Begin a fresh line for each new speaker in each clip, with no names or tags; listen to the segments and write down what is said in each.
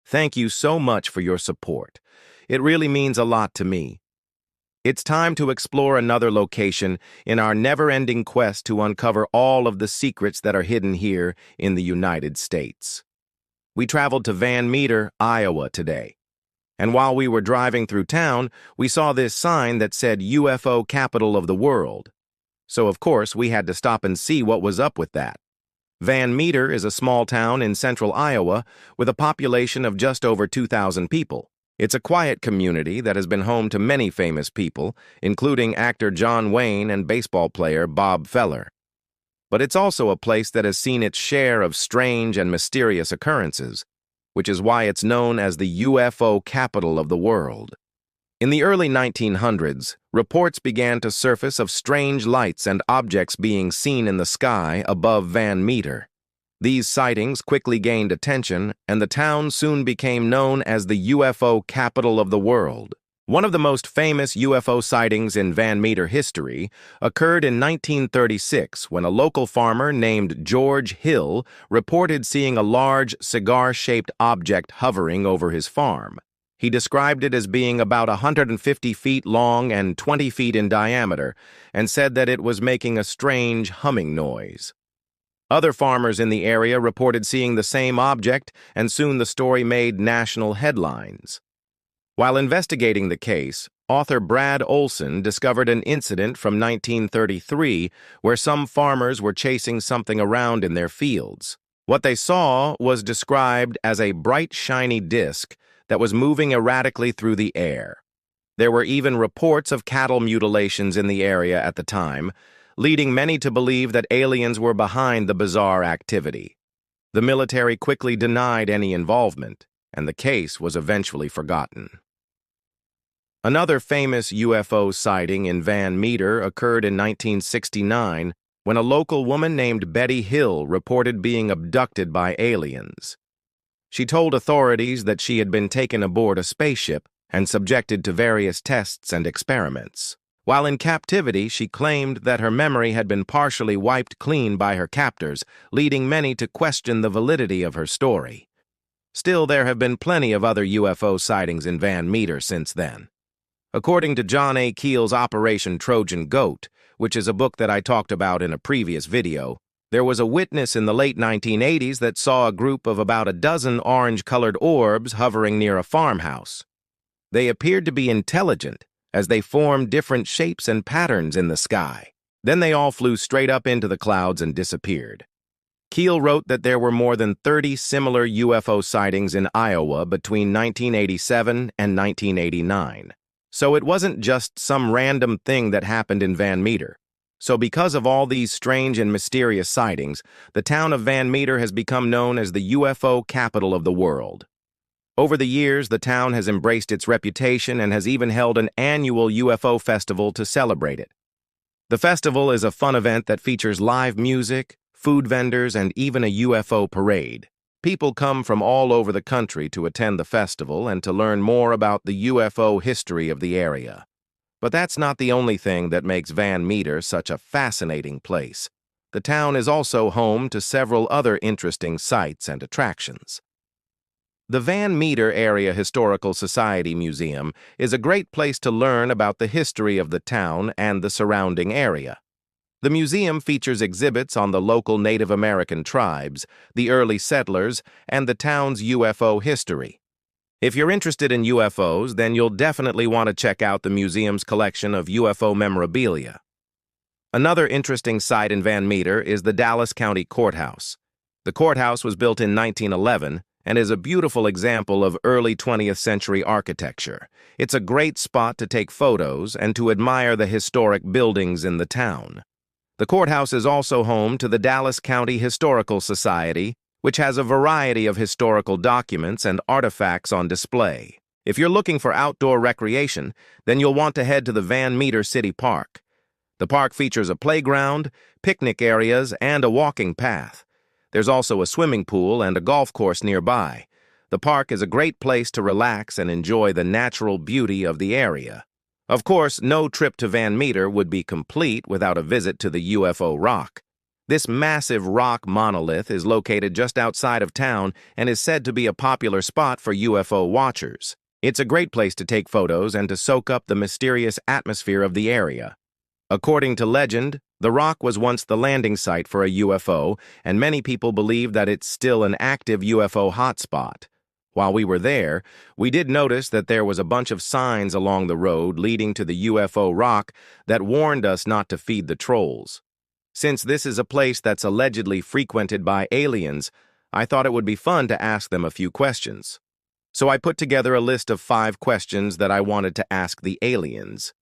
Thank you so much for your support. It really means a lot to me. It's time to explore another location in our never-ending quest to uncover all of the secrets that are hidden here in the United States. We traveled to Van Meter, Iowa today. And while we were driving through town, we saw this sign that said UFO Capital of the World. So, of course, we had to stop and see what was up with that. Van Meter is a small town in central Iowa with a population of just over 2,000 people. It's a quiet community that has been home to many famous people, including actor John Wayne and baseball player Bob Feller. But it's also a place that has seen its share of strange and mysterious occurrences, which is why it's known as the UFO capital of the world. In the early 1900s, reports began to surface of strange lights and objects being seen in the sky above Van Meter. These sightings quickly gained attention, and the town soon became known as the UFO capital of the world. One of the most famous UFO sightings in Van Meter history occurred in 1936 when a local farmer named George Hill reported seeing a large cigar-shaped object hovering over his farm. He described it as being about 150 feet long and 20 feet in diameter, and said that it was making a strange humming noise. Other farmers in the area reported seeing the same object, and soon the story made national headlines. While investigating the case, author Brad Olson discovered an incident from 1933 where some farmers were chasing something around in their fields. What they saw was described as a bright, shiny disc that was moving erratically through the air. There were even reports of cattle mutilations in the area at the time, leading many to believe that aliens were behind the bizarre activity. The military quickly denied any involvement, and the case was eventually forgotten. Another famous UFO sighting in Van Meter occurred in 1969 when a local woman named Betty Hill reported being abducted by aliens. She told authorities that she had been taken aboard a spaceship and subjected to various tests and experiments. While in captivity, she claimed that her memory had been partially wiped clean by her captors, leading many to question the validity of her story. Still, there have been plenty of other UFO sightings in Van Meter since then. According to John A. Keel's Operation Trojan Goat, which is a book that I talked about in a previous video, there was a witness in the late 1980s that saw a group of about a dozen orange-colored orbs hovering near a farmhouse. They appeared to be intelligent, as they formed different shapes and patterns in the sky. Then they all flew straight up into the clouds and disappeared. Keel wrote that there were more than 30 similar UFO sightings in Iowa between 1987 and 1989. So it wasn't just some random thing that happened in Van Meter. So because of all these strange and mysterious sightings, the town of Van Meter has become known as the UFO capital of the world. Over the years, the town has embraced its reputation and has even held an annual UFO festival to celebrate it. The festival is a fun event that features live music, food vendors, and even a UFO parade. People come from all over the country to attend the festival and to learn more about the UFO history of the area. But that's not the only thing that makes Van Meter such a fascinating place. The town is also home to several other interesting sites and attractions. The Van Meter Area Historical Society Museum is a great place to learn about the history of the town and the surrounding area. The museum features exhibits on the local Native American tribes, the early settlers, and the town's UFO history. If you're interested in UFOs, then you'll definitely want to check out the museum's collection of UFO memorabilia. Another interesting site in Van Meter is the Dallas County Courthouse. The courthouse was built in 1911 and is a beautiful example of early 20th century architecture. It's a great spot to take photos and to admire the historic buildings in the town. The courthouse is also home to the Dallas County Historical Society, which has a variety of historical documents and artifacts on display. If you're looking for outdoor recreation, then you'll want to head to the Van Meter City Park. The park features a playground, picnic areas, and a walking path. There's also a swimming pool and a golf course nearby. The park is a great place to relax and enjoy the natural beauty of the area. Of course, no trip to Van Meter would be complete without a visit to the UFO Rock. This massive rock monolith is located just outside of town and is said to be a popular spot for UFO watchers. It's a great place to take photos and to soak up the mysterious atmosphere of the area. According to legend, the rock was once the landing site for a UFO, and many people believe that it's still an active UFO hotspot. While we were there, we did notice that there was a bunch of signs along the road leading to the UFO rock that warned us not to feed the trolls. Since this is a place that's allegedly frequented by aliens, I thought it would be fun to ask them a few questions. So I put together a list of 5 questions that I wanted to ask the aliens.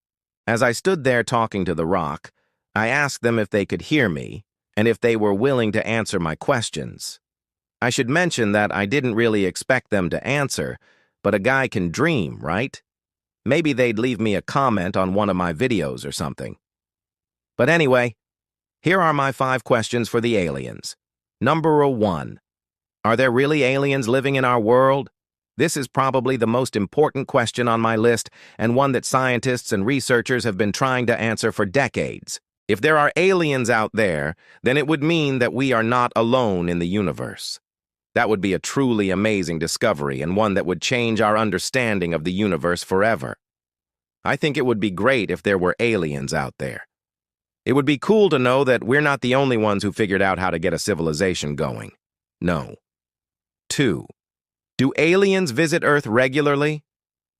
As I stood there talking to the rock, I asked them if they could hear me and if they were willing to answer my questions. I should mention that I didn't really expect them to answer, but a guy can dream, right? Maybe they'd leave me a comment on one of my videos or something. But anyway, here are my 5 questions for the aliens. Number 1. Are there really aliens living in our world? This is probably the most important question on my list and one that scientists and researchers have been trying to answer for decades. If there are aliens out there, then it would mean that we are not alone in the universe. That would be a truly amazing discovery and one that would change our understanding of the universe forever. I think it would be great if there were aliens out there. It would be cool to know that we're not the only ones who figured out how to get a civilization going. No. 2. Do aliens visit Earth regularly?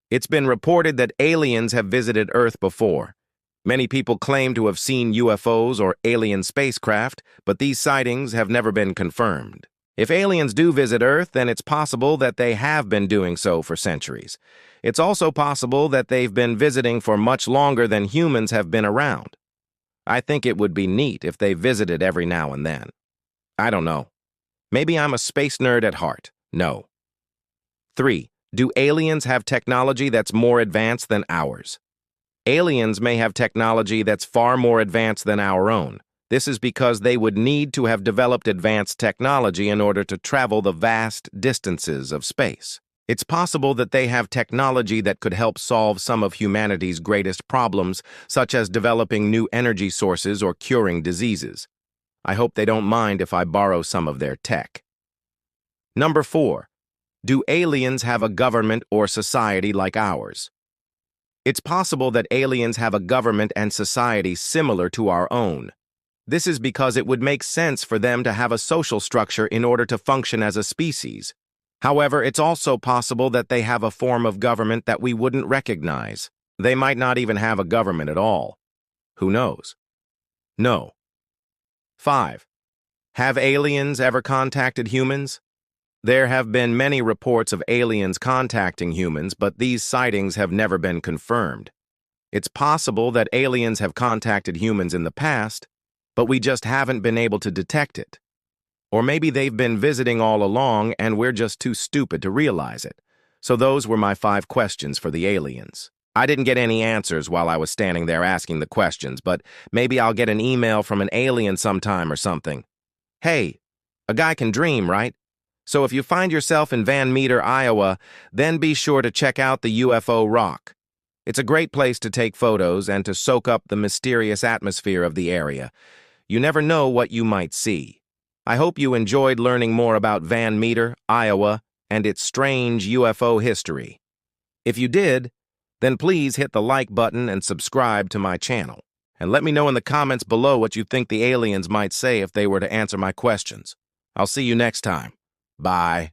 It's been reported that aliens have visited Earth before. Many people claim to have seen UFOs or alien spacecraft, but these sightings have never been confirmed. If aliens do visit Earth, then it's possible that they have been doing so for centuries. It's also possible that they've been visiting for much longer than humans have been around. I think it would be neat if they visited every now and then. I don't know. Maybe I'm a space nerd at heart. No. 3. Do aliens have technology that's more advanced than ours? Aliens may have technology that's far more advanced than our own. This is because they would need to have developed advanced technology in order to travel the vast distances of space. It's possible that they have technology that could help solve some of humanity's greatest problems, such as developing new energy sources or curing diseases. I hope they don't mind if I borrow some of their tech. Number 4. Do aliens have a government or society like ours? It's possible that aliens have a government and society similar to our own. This is because it would make sense for them to have a social structure in order to function as a species. However, it's also possible that they have a form of government that we wouldn't recognize. They might not even have a government at all. Who knows? No. 5. Have aliens ever contacted humans? There have been many reports of aliens contacting humans, but these sightings have never been confirmed. It's possible that aliens have contacted humans in the past, but we just haven't been able to detect it. Or maybe they've been visiting all along and we're just too stupid to realize it. So those were my 5 questions for the aliens. I didn't get any answers while I was standing there asking the questions, but maybe I'll get an email from an alien sometime or something. Hey, a guy can dream, right? So if you find yourself in Van Meter, Iowa, then be sure to check out the UFO Rock. It's a great place to take photos and to soak up the mysterious atmosphere of the area. You never know what you might see. I hope you enjoyed learning more about Van Meter, Iowa, and its strange UFO history. If you did, then please hit the like button and subscribe to my channel. And let me know in the comments below what you think the aliens might say if they were to answer my questions. I'll see you next time. Bye.